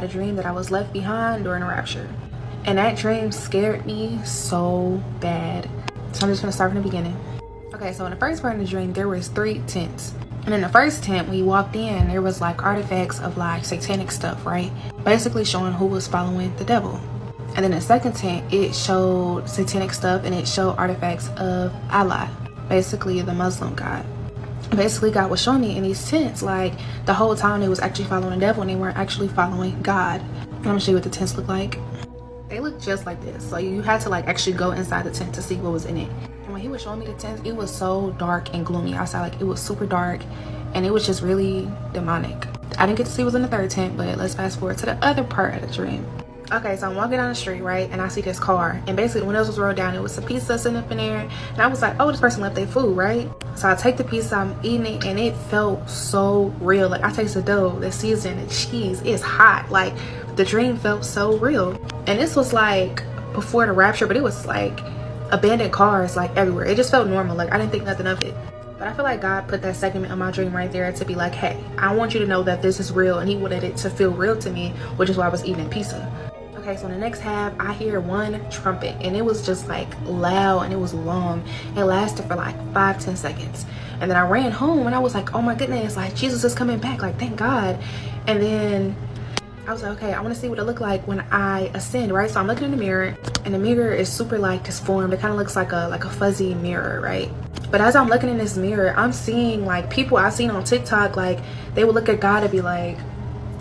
had a dream that I was left behind during a rapture. And that dream scared me so bad. So I'm just gonna start from the beginning. Okay, so in the first part of the dream, there was 3 tents. And in the first tent, when you walked in, there was like artifacts of like satanic stuff, right? Basically showing who was following the devil. And then the second tent, it showed satanic stuff and it showed artifacts of Allah, basically the Muslim God. Basically, God was showing me in these tents, like the whole time they was actually following the devil and they weren't actually following God. I'm gonna show you what the tents look like. They look just like this. So you had to like actually go inside the tent to see what was in it. And when he was showing me the tents, it was so dark and gloomy outside. Like it was super dark and it was just really demonic. I didn't get to see what was in the third tent, but let's fast forward to the other part of the dream. Okay, so I'm walking down the street, right, and I see this car, and basically the windows was rolled down. It was some pizza sitting up in there, and I was like, oh, this person left their food, right? So I take the pizza, I'm eating it, and it felt so real. Like I taste the dough, the seasoning, the cheese, it's hot. Like the dream felt so real. And this was like before the rapture, but it was like abandoned cars like everywhere. It just felt normal. Like I didn't think nothing of it. But I feel like God put that segment of my dream right there to be like, hey, I want you to know that this is real, and he wanted it to feel real to me, which is why I was eating pizza. Okay, so in the next half, I hear one trumpet, and it was just like loud and it was long. It lasted for like 5-10 seconds. And then I ran home and I was like, oh my goodness, like Jesus is coming back, like thank God. And then I was like, okay, I want to see what it looked like when I ascend, right? So I'm looking in the mirror, and the mirror is super like disformed. It kind of looks like a fuzzy mirror, right? But as I'm looking in this mirror, I'm seeing like people I've seen on TikTok, like they would look at God and be like,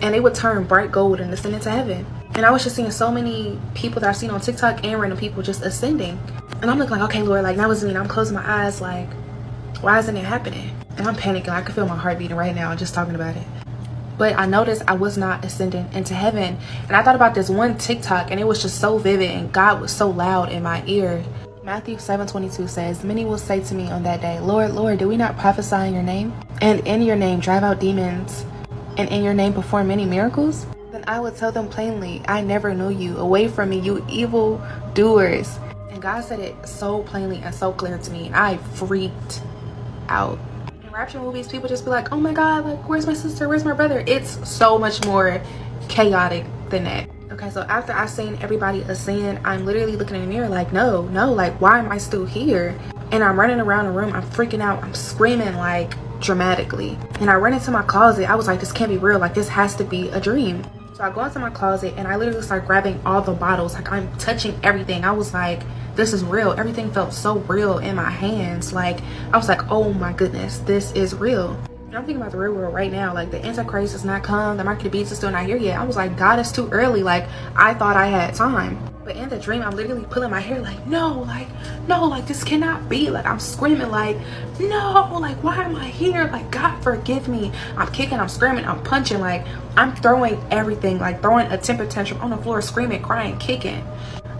and they would turn bright gold and ascend into heaven. And I was just seeing so many people that I've seen on TikTok and random people just ascending. And I'm looking like, okay, Lord, like that was me. And I'm closing my eyes like, why isn't it happening? And I'm panicking. I can feel my heart beating right now just talking about it. But I noticed I was not ascending into heaven. And I thought about this one TikTok, and it was just so vivid, and God was so loud in my ear. Matthew 7:22 says, many will say to me on that day, Lord, Lord, did we not prophesy in your name? And in your name drive out demons? And in your name perform many miracles? Then I would tell them plainly, I never knew you. Away from me, you evil doers. And God said it so plainly and so clear to me, and I freaked out. In rapture movies, people just be like, oh my God, like where's my sister, where's my brother? It's so much more chaotic than that. Okay, so after I seen everybody ascend, I'm literally looking in the mirror like, no, like why am I still here? And I'm running around the room, I'm freaking out, I'm screaming like dramatically. And I ran into my closet. I was like, this can't be real, like this has to be a dream. So I go into my closet and I literally start grabbing all the bottles, like I'm touching everything. I was like, this is real. Everything felt so real in my hands. Like I was like, oh my goodness, this is real. And I'm thinking about the real world right now. Like the Antichrist has not come, the mark of the beast is still not here yet. I was like, God, it's too early. Like I thought I had time. But in the dream, I'm literally pulling my hair like, no, like this cannot be. Like I'm screaming like, no, like why am I here? Like God forgive me. I'm kicking, I'm screaming, I'm punching, like I'm throwing everything, like throwing a temper tantrum on the floor, screaming, crying, kicking.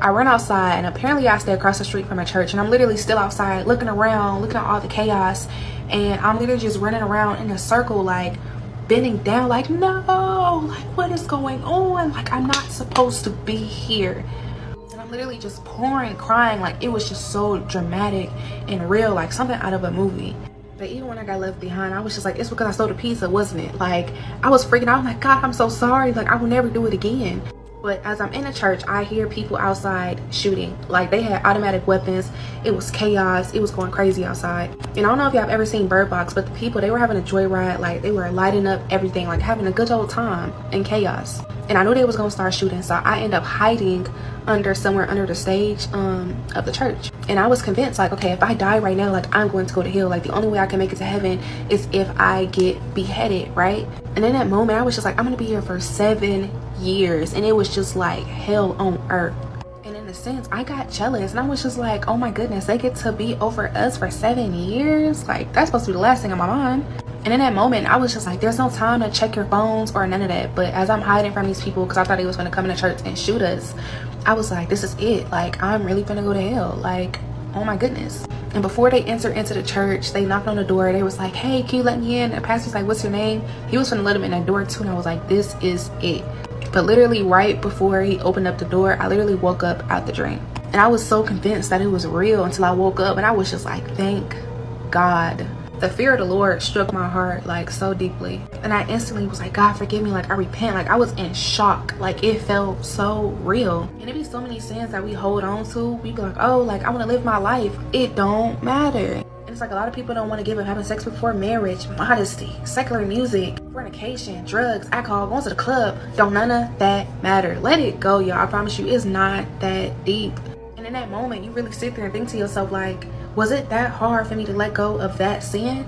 I run outside, and apparently I stay across the street from a church, and I'm literally still outside looking around, looking at all the chaos, and I'm literally just running around in a circle, like bending down, like no, like what is going on? Like I'm not supposed to be here. Literally just pouring, crying, like it was just so dramatic and real, like something out of a movie. But even when I got left behind, I was just like, it's because I stole the pizza, wasn't it? Like I was freaking out. I'm like, God, I'm so sorry, like I will never do it again. But as I'm in the church, I hear people outside shooting. Like they had automatic weapons. It was chaos. It was going crazy outside. And I don't know if y'all have ever seen Bird Box, but the people, they were having a joyride. Like they were lighting up everything, like having a good old time in chaos. And I knew they was gonna start shooting, so I ended up hiding somewhere under the stage of the church. And I was convinced, like, okay, if I die right now, like I'm going to go to hell. Like the only way I can make it to heaven is if I get beheaded, right? And in that moment, I was just like, I'm gonna be here for 7 years, and it was just like hell on earth. And in a sense, I got jealous, and I was just like, oh my goodness, they get to be over us for 7 years. Like that's supposed to be the last thing on my mind. And in that moment, I was just like, there's no time to check your phones or none of that. But as I'm hiding from these people, because I thought they was going to come into church and shoot us, I was like, this is it. Like, I'm really going to go to hell. Like, oh my goodness. And before they enter into the church, they knocked on the door. They was like, hey, can you let me in? And the pastor's like, what's your name? He was going to let him in that door too. And I was like, this is it. But literally right before he opened up the door, I literally woke up out the dream. And I was so convinced that it was real until I woke up. And I was just like, thank God. The fear of the Lord struck my heart like so deeply. and I instantly was like, God forgive me, like I repent. Like I was in shock. Like it felt so real. And it be so many sins that we hold on to. We be like, oh, like I want to live my life. It don't matter. And it's like a lot of people don't want to give up having sex before marriage, modesty, secular music, fornication, drugs, alcohol, going to the club. Don't none of that matter. Let it go, y'all. I promise you, it's not that deep. And in that moment, you really sit there and think to yourself, like, was it that hard for me to let go of that sin?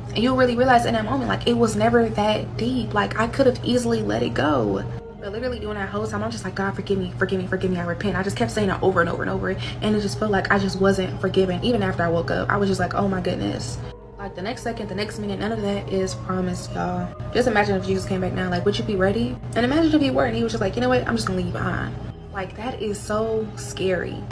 And you really realize in that moment, like, it was never that deep. Like, I could have easily let it go. But literally doing that whole time, I'm just like, God, forgive me, forgive me, forgive me, I repent. I just kept saying it over and over and over. And it just felt like I just wasn't forgiven. Even after I woke up, I was just like, oh my goodness. Like the next second, the next minute, none of that is promised, y'all. Just imagine if Jesus came back now, like, would you be ready? And imagine if he were and he was just like, you know what, I'm just gonna leave you behind. Like, that is so scary.